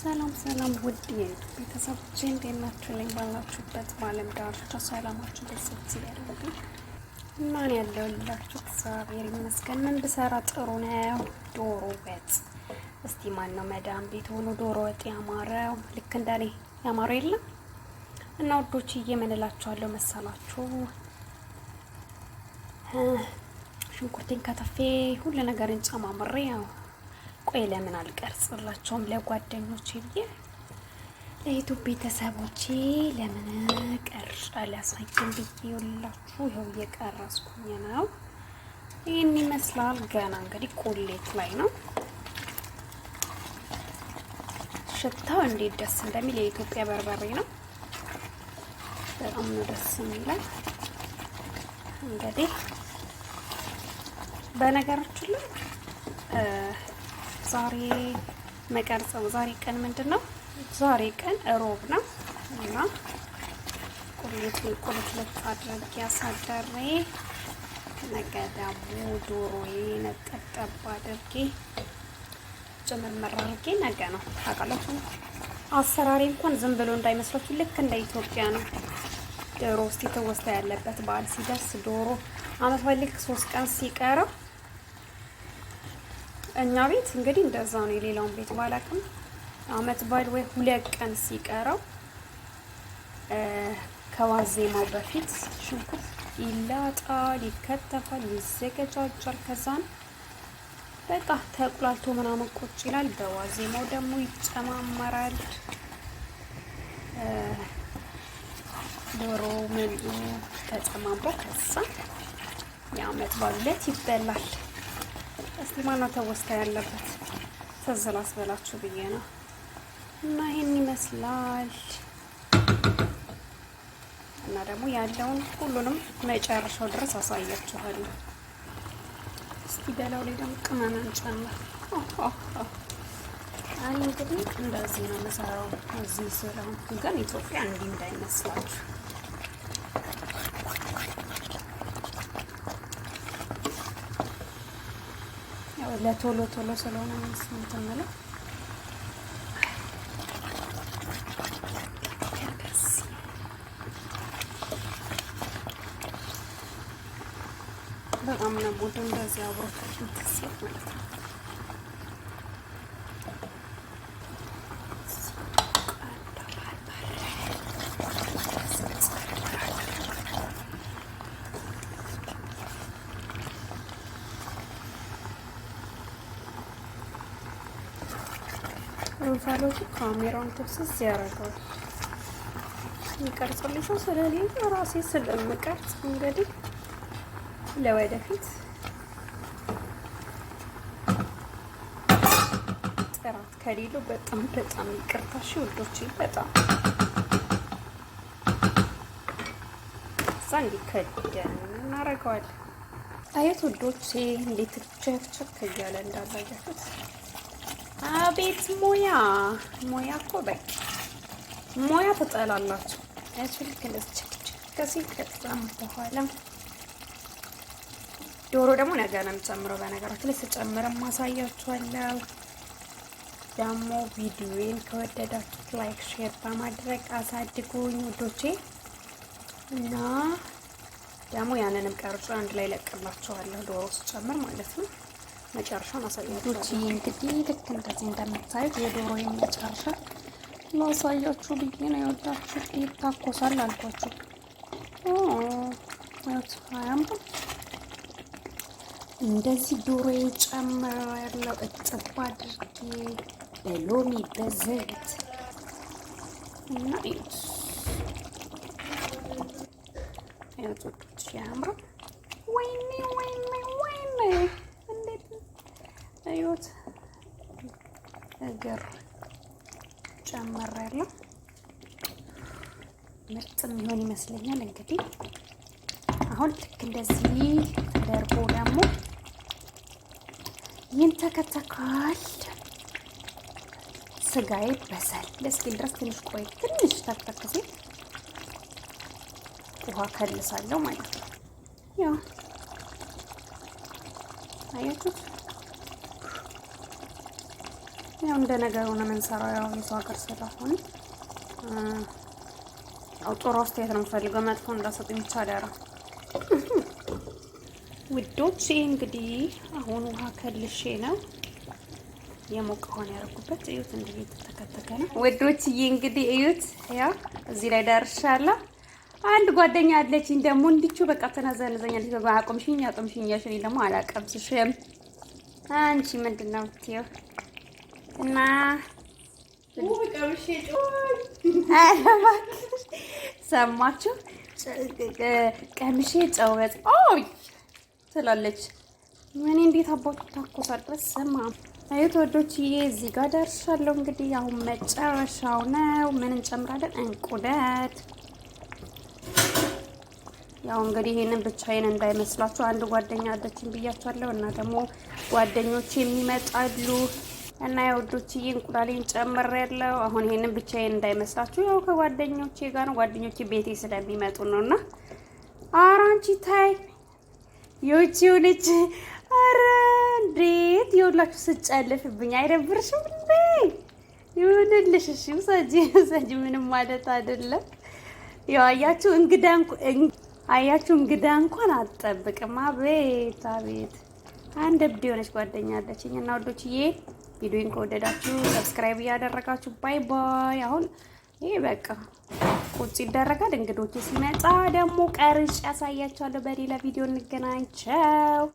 ሰላም ውድ ቤተሰቦቼ እንዴት ናችሁልኝ? ባላችሁበት በዓለም ዳርቻ ሰላማችሁ በሰፊ ያድርግልኝ። ማን ያለውላችሁ እግዚአብሔር ይመስገን። ምን ብሰራ ጥሩ ነው? ዶሮ ወጥ። እስቲ ማን ነው መዳም ቤት ሆኖ ዶሮ ወጥ ያማረው? ልክ እንደኔ ያማረው የለም እና ወዶችዬ ምን እላችኋለሁ መሰላችሁ? ሽንኩርቴን ከተፌ ሁሉ ነገርን ጨማምሬ ቆይ ለምን አልቀርጽላቸውም ለጓደኞቼ ብዬ ለዩቲዩብ ቤተሰቦቼ ለምን ቀርጽ አላሳየም ብዬ ይኸውላችሁ ይኸው እየቀረጽኩኝ ነው። ይህን ይመስላል። ገና እንግዲህ ቁሌት ላይ ነው። ሽታው እንዴት ደስ እንደሚል የኢትዮጵያ በርበሬ ነው። በጣም ነው ደስ የሚለው። እንግዲህ በነገራችን ላይ ዛሬ መቀርጸው ዛሬ ቀን ምንድነው? ዛሬ ቀን ሮብ ነው እና ቁሌት አድርጌ አሳደሬ ነገ ደግሞ ዶሮዬ ነጠብጠብ አድርጌ ጨመር አድርጌ ነገ ነው ታውቃላችሁ። አሰራሬ እንኳን ዝም ብሎ እንዳይመስላችሁ ልክ እንደ ኢትዮጵያ ነው። ዶሮ ውስጥ ተወስታ ያለበት በዓል ሲደርስ ዶሮ አመት በልክ 3 ቀን ሲቀረው እኛ ቤት እንግዲህ እንደዛ ነው። የሌላውን ቤት ባላቅም አመት በዓል ወይ 2 ቀን ሲቀረው ከዋዜማው በፊት ሽንኩርት ይላጣል፣ ይከተፋል፣ ይዘገጃጃል። ከዛን በቃ ተቁላልቶ ምናምን ቁጭ ይላል። በዋዜማው ደግሞ ይጨማመራል። ዶሮ ምን ተጨማምሮ ከዛ የአመት በዓል ዕለት ይበላል። እስቲ ማነው ተወስታ ያለበት ተዘላስ በላችሁ ብዬ ነው። እና ይሄን ይመስላል። እና ደግሞ ያለውን ሁሉንም መጨረሻው ድረስ አሳያችኋለሁ። እስቲ በላው ላይ ደግሞ ቅመም እንጨምር። አይ እንግዲህ እንደዚህ ነው የምሰራው። እዚህ ስለሆንኩ ግን ኢትዮጵያ እንዲህ እንዳይመስላችሁ። ለቶሎ ስለሆነ እንትን ማለት በጣም ነው ቡድ እንደዚህ አብሮት ተሰጥ ማለት ነው። እንፋሎቱ ካሜራውን ትብስስ ያደርገዋል። ይቀርጽልኝ ሰው ስለሌለ ራሴ ስለምቀርጽ እንግዲህ ለወደፊት ጥራት ከሌለው በጣም ይቅርታ እሺ ውዶቼ። በጣም እዛ እንዲከደን እናደርገዋለን። አየት ውዶቼ እንዴት ቸክ እያለ እንዳላያችሁት። አቤት ሙያ እኮ በቃ ሙያ ትጠላላችሁ። ልክ እንደዚህ ከዚህ ከዛም በኋላ ዶሮ ደግሞ ነገ ነው የምጨምረው። በነገራችን ላይ ስጨምርም ማሳያችኋለሁ። ደግሞ ቪዲዮዬን ከወደዳችሁት ላይክ፣ ሼር በማድረግ አሳድጉኝ ውዶቼ። እና ደግሞ ያንንም ቀርጬ አንድ ላይ ለቅላችኋለሁ ዶሮ ስጨምር ማለት ነው። መጨረሻውን አሳያችኋለሁ። እንግዲህ ልክ እንደዚህ እንደምታዩት የዶሮዬን መጨረሻ ላሳያችሁ ብዬ ነው። የወዳችሁ ይታኮሳል አልኳችሁ። አያምርም? እንደዚህ ዶሮዬን ጨምሬያለሁ እጥብ አድርጌ በሎሚ በዘይት እና እዩት ያምራል። ወይኔ እንዴት እዩት። እግር ጨምሬያለሁ። ምርጥ የሚሆን ይመስለኛል። እንግዲህ አሁን ልክ እንደዚህ ተደርጎ ደግሞ ይንተከተካል። ስጋዬ በሰል እስኪል ድረስ ትንሽ ተከተክ ሲል ውሃ ከልሳለሁ ማለት ነው። ያው አያችሁት ያው እንደ ነገሩ ነው የምንሰራው። ያው የሰው ሀገር ስለሆነ ያው ጥሩ አስተያየት ነው የምፈልገው፣ መጥፎ እንዳሰጡኝ ብቻ አደራ ውዶች። እንግዲህ አሁን ውሃ ከልሼ ነው የሞቀ ሆነ ያደረኩበት። እዩት እንዴት እየተተከተከ ነው ውዶችዬ። እንግዲህ እዩት፣ ያው እዚህ ላይ ደርሻለሁ። አንድ ጓደኛ አለችኝ ደግሞ እንዲቹ በቃ ተነዘነዘኛለች። በአቆምሽኝ አቆምሽኛሽ፣ እኔ ደግሞ አላቀምስሽም። አንቺ ምንድን ነው የምትይው? እና ሰማችሁ? ቀምሼ ጨውበት ትላለች። እኔ እንዴት አባቱ ታኮሳለች። ስማ አይ ተወዶችዬ፣ እዚህ ጋር ደርሻለሁ። እንግዲህ አሁን መጨረሻው ነው። ምን እንጨምራለን? እንቁላል። ያው እንግዲህ ይሄንን ብቻዬን እንዳይመስላችሁ አንድ ጓደኛ አለችኝ ብያችኋለሁ። እና ደግሞ ጓደኞቼ የሚመጣሉ እና የወዶችዬ እንቁላሌን ጨምሬያለሁ። አሁን ይሄንን ብቻዬን እንዳይመስላችሁ ያው ከጓደኞቼ ጋር ነው። ጓደኞቼ ቤቴ ስለሚመጡ ነውና ኧረ አንቺ ታይ የውጪው ልጅ ኧረ እንዴት ይኸውላችሁ ስጨልፍብኝ አይደብርሽም እንዴ? ይሁንልሽ። እሺ ውሰጂ፣ ምንም ማለት አይደለም። ያው አያችሁ እንግዳ እንኳን አትጠብቅም። አቤት አቤት። አንድ እብድ የሆነች ጓደኛ አለችኝ። እና ወዶችዬ ቪዲዮን ከወደዳችሁ ሰብስክራይብ እያደረጋችሁ ባይ ባይ። አሁን ይሄ በቃ ቁጭ ይደረጋል። እንግዶች ሲመጣ ደግሞ ቀርጬ ያሳያችኋለሁ። በሌላ ቪዲዮ እንገናኝ። ቻው